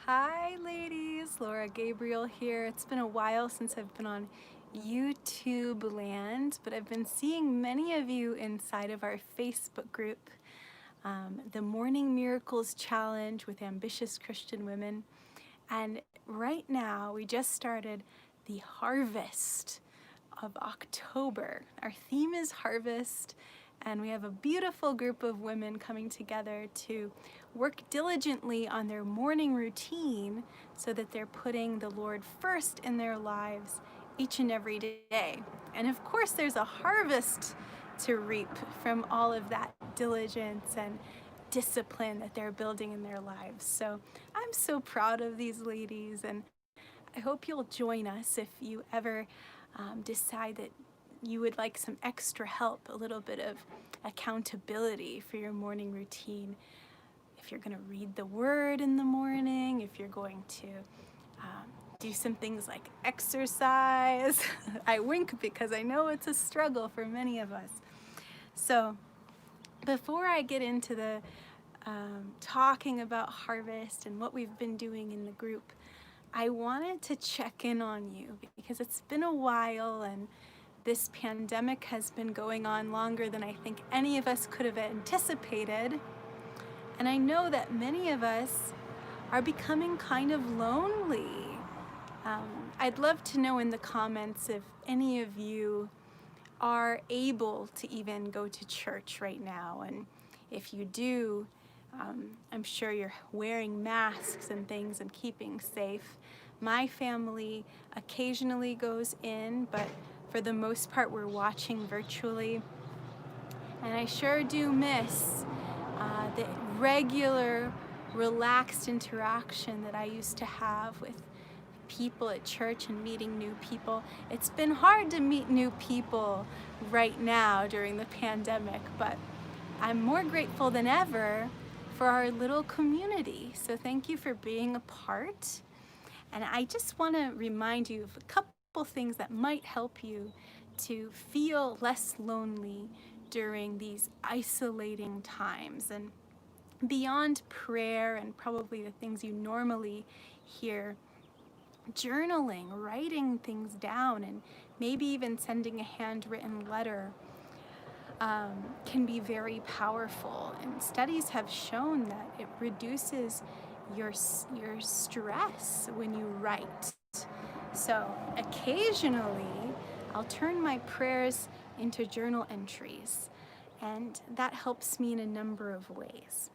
Hi ladies, Laura Gabriele here. It's been a while since I've been on YouTube land, but I've been seeing many of you inside of our Facebook group, the Morning Miracles Challenge with Ambitious Christian Women. And right now we just started the harvest of October. Our theme is harvest, and we have a beautiful group of women coming together to work diligently on their morning routine so that they're putting the Lord first in their lives each and every day. And of course, there's a harvest to reap from all of that diligence and discipline that they're building in their lives. So I'm so proud of these ladies, and I hope you'll join us if you ever decide that you would like some extra help, a little bit of accountability for your morning routine. If you're going to read the word in the morning, if you're going to do some things like exercise. I wink because I know it's a struggle for many of us. So before I get into the talking about harvest and what we've been doing in the group, I wanted to check in on you because it's been a while, and this pandemic has been going on longer than I think any of us could have anticipated. And I know that many of us are becoming kind of lonely. I'd love to know in the comments if any of you are able to even go to church right now. And if you do, I'm sure you're wearing masks and things and keeping safe. My family occasionally goes in, but for the most part we're watching virtually. And I sure do miss the regular, relaxed interaction that I used to have with people at church and meeting new people. It's been hard to meet new people right now during the pandemic, but I'm more grateful than ever for our little community. So thank you for being a part. And I just want to remind you of a couple things that might help you to feel less lonely during these isolating times. And beyond prayer and probably the things you normally hear, journaling, writing things down, and maybe even sending a handwritten letter can be very powerful. And studies have shown that it reduces your stress when you write. So occasionally I'll turn my prayers into journal entries, and that helps me in a number of ways.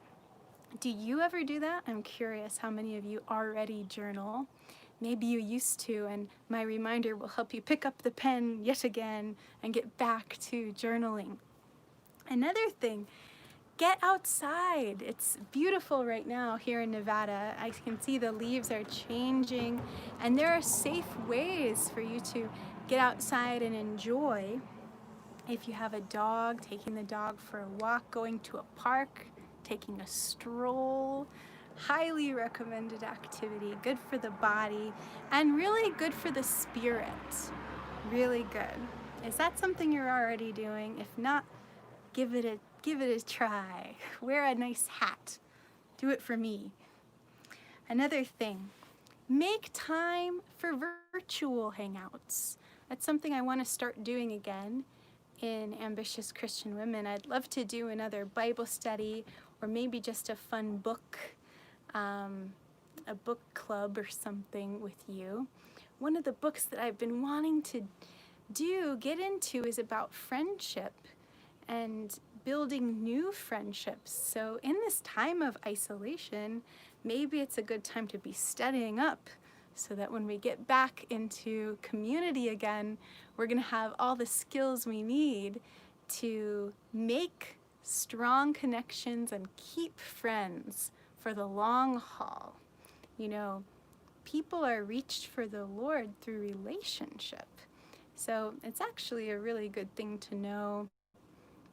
Do you ever do that? I'm curious how many of you already journal. Maybe you used to, and my reminder will help you pick up the pen yet again and get back to journaling. Another thing, get outside. It's beautiful right now here in Nevada. I can see the leaves are changing, and there are safe ways for you to get outside and enjoy. If you have a dog, taking the dog for a walk, going to a park, taking a stroll. Highly recommended activity, good for the body and really good for the spirit. Really good. Is that something you're already doing? If not, give it a try. Wear a nice hat. Do it for me. Another thing, make time for virtual hangouts. That's something I want to start doing again in Ambitious Christian Women. I'd love to do another Bible study or maybe just a fun book, a book club or something with you. One of the books that I've been wanting to get into is about friendship and building new friendships. So in this time of isolation, maybe it's a good time to be studying up so that when we get back into community again, we're going to have all the skills we need to make strong connections and keep friends for the long haul. You know, people are reached for the Lord through relationship. So it's actually a really good thing to know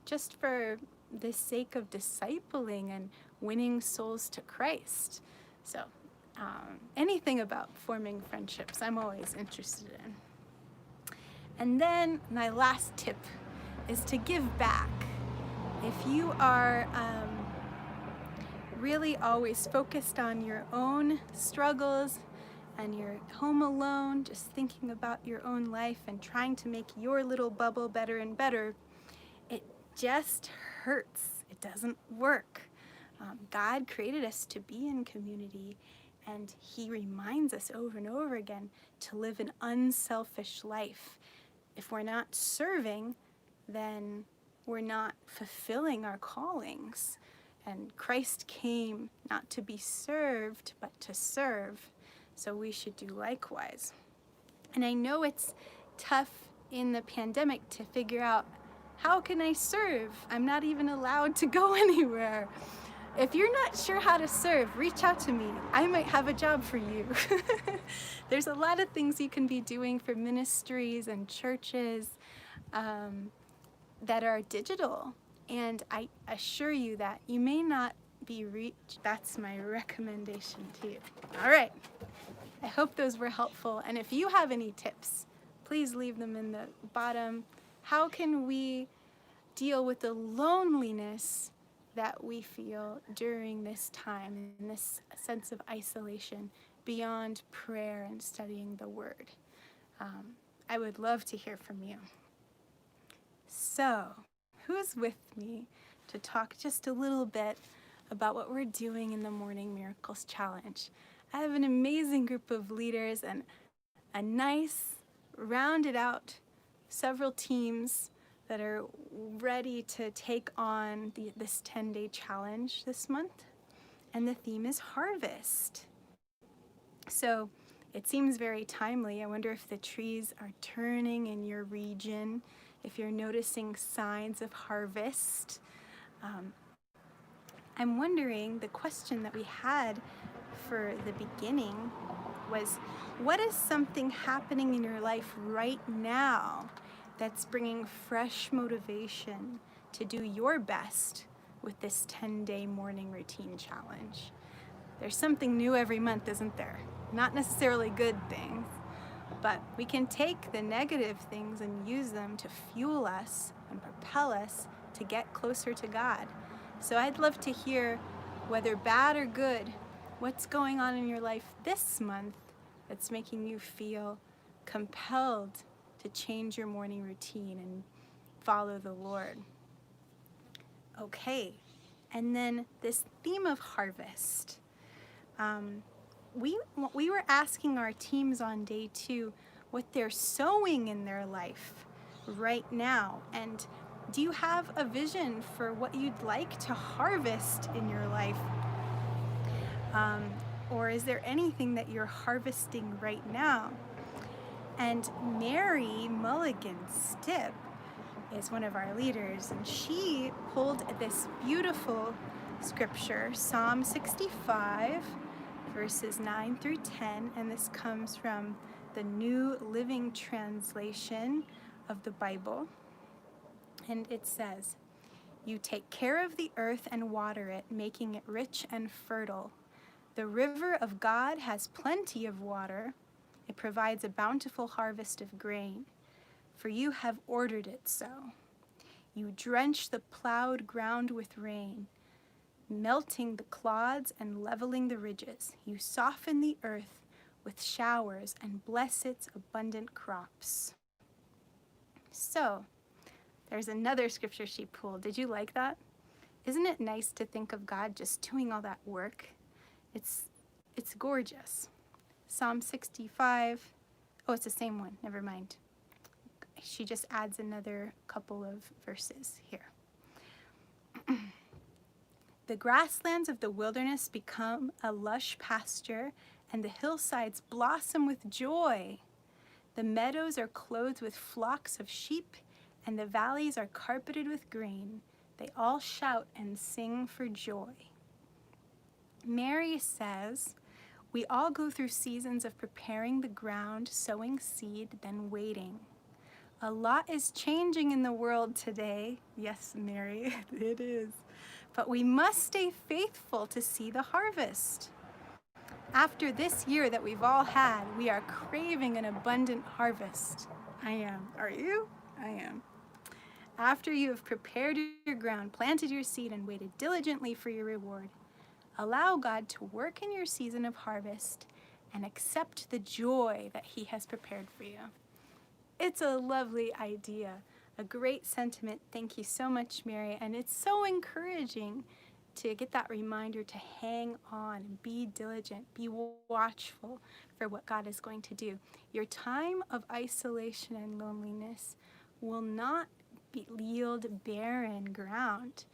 just for the sake of discipling and winning souls to Christ. So anything about forming friendships, I'm always interested in. And then my last tip is to give back. If you are really always focused on your own struggles and you're home alone, just thinking about your own life and trying to make your little bubble better and better, it just hurts. It doesn't work. God created us to be in community, and He reminds us over and over again to live an unselfish life. If we're not serving, then we're not fulfilling our callings. And Christ came not to be served, but to serve. So we should do likewise. And I know it's tough in the pandemic to figure out, how can I serve? I'm not even allowed to go anywhere. If you're not sure how to serve, reach out to me. I might have a job for you. There's a lot of things you can be doing for ministries and churches that are digital. And I assure you that you may not be reached. That's my recommendation to you. All right. I hope those were helpful. And if you have any tips, please leave them in the bottom. How can we deal with the loneliness that we feel during this time and this sense of isolation beyond prayer and studying the Word? I would love to hear from you. So, who's with me to talk just a little bit about what we're doing in the Morning Miracles Challenge? I have an amazing group of leaders and a nice, rounded out several teams that are ready to take on this 10-day challenge this month. And the theme is harvest. So it seems very timely. I wonder if the trees are turning in your region, if you're noticing signs of harvest. I'm wondering, the question that we had for the beginning was, what is something happening in your life right now that's bringing fresh motivation to do your best with this 10-day morning routine challenge? There's something new every month, isn't there? Not necessarily good things, but we can take the negative things and use them to fuel us and propel us to get closer to God. So I'd love to hear, whether bad or good, what's going on in your life this month that's making you feel compelled to change your morning routine and follow the Lord. Okay, and then this theme of harvest. We were asking our teams on day 2 what they're sowing in their life right now. And do you have a vision for what you'd like to harvest in your life? Or is there anything that you're harvesting right now? And Mary Mulligan Stipp is one of our leaders, and she pulled this beautiful scripture, Psalm 65, verses 9 through 10, and this comes from the New Living Translation of the Bible. And it says, "You take care of the earth and water it, making it rich and fertile. The river of God has plenty of water. It provides a bountiful harvest of grain, for you have ordered it so. You drench the plowed ground with rain, melting the clods and leveling the ridges. You soften the earth with showers and bless its abundant crops." So, there's another scripture she pulled. Did you like that? Isn't it nice to think of God just doing all that work? It's gorgeous. Psalm 65, oh, it's the same one, never mind. She just adds another couple of verses here. "The grasslands of the wilderness become a lush pasture, and the hillsides blossom with joy. The meadows are clothed with flocks of sheep, and the valleys are carpeted with grain. They all shout and sing for joy." Mary says, we all go through seasons of preparing the ground, sowing seed, then waiting. A lot is changing in the world today. Yes, Mary, it is. But we must stay faithful to see the harvest. After this year that we've all had, we are craving an abundant harvest. I am. Are you? I am. After you have prepared your ground, planted your seed, and waited diligently for your reward, Allow God to work in your season of harvest and accept the joy that He has prepared for you. It's a lovely idea, a great sentiment. Thank you so much, Mary. And it's so encouraging to get that reminder to hang on, be diligent, be watchful for what God is going to do. Your time of isolation and loneliness will not yield barren ground.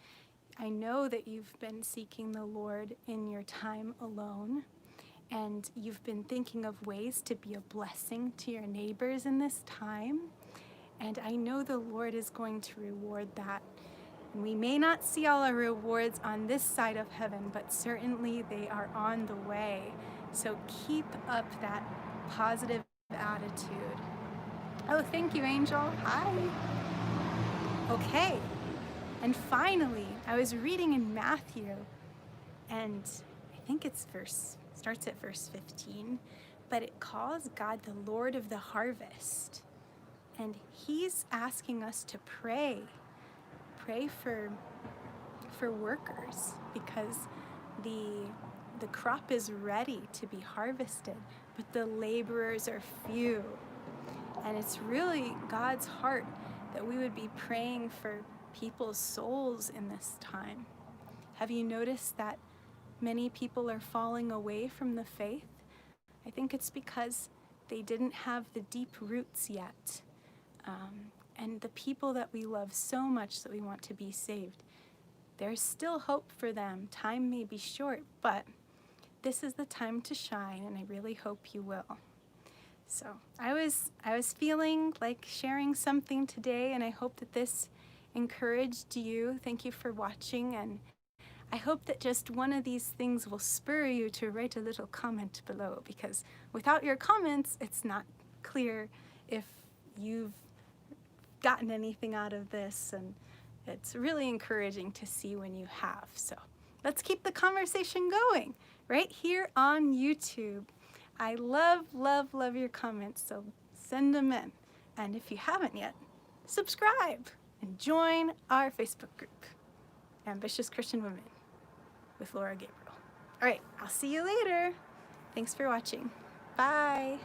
I know that you've been seeking the Lord in your time alone, and you've been thinking of ways to be a blessing to your neighbors in this time. And I know the Lord is going to reward that. And we may not see all our rewards on this side of heaven, but certainly they are on the way. So keep up that positive attitude. Oh, thank you, Angel. Hi. Okay. And finally, I was reading in Matthew, and I think starts at verse 15, but it calls God the Lord of the harvest. And He's asking us to pray for workers, because the crop is ready to be harvested, but the laborers are few. And it's really God's heart that we would be praying for people's souls in this time. Have you noticed that many people are falling away from the faith? I think it's because they didn't have the deep roots yet. And the people that we love so much that we want to be saved, there's still hope for them. Time may be short, but this is the time to shine, and I really hope you will. So I was feeling like sharing something today, and I hope that this encouraged you. Thank you for watching, and I hope that just one of these things will spur you to write a little comment below, because without your comments, it's not clear if you've gotten anything out of this, and it's really encouraging to see when you have. So let's keep the conversation going right here on YouTube. I love, love, love your comments, so send them in. And if you haven't yet, subscribe and join our Facebook group, Ambitious Christian Women with Laura Gabriel. All right, I'll see you later. Thanks for watching. Bye.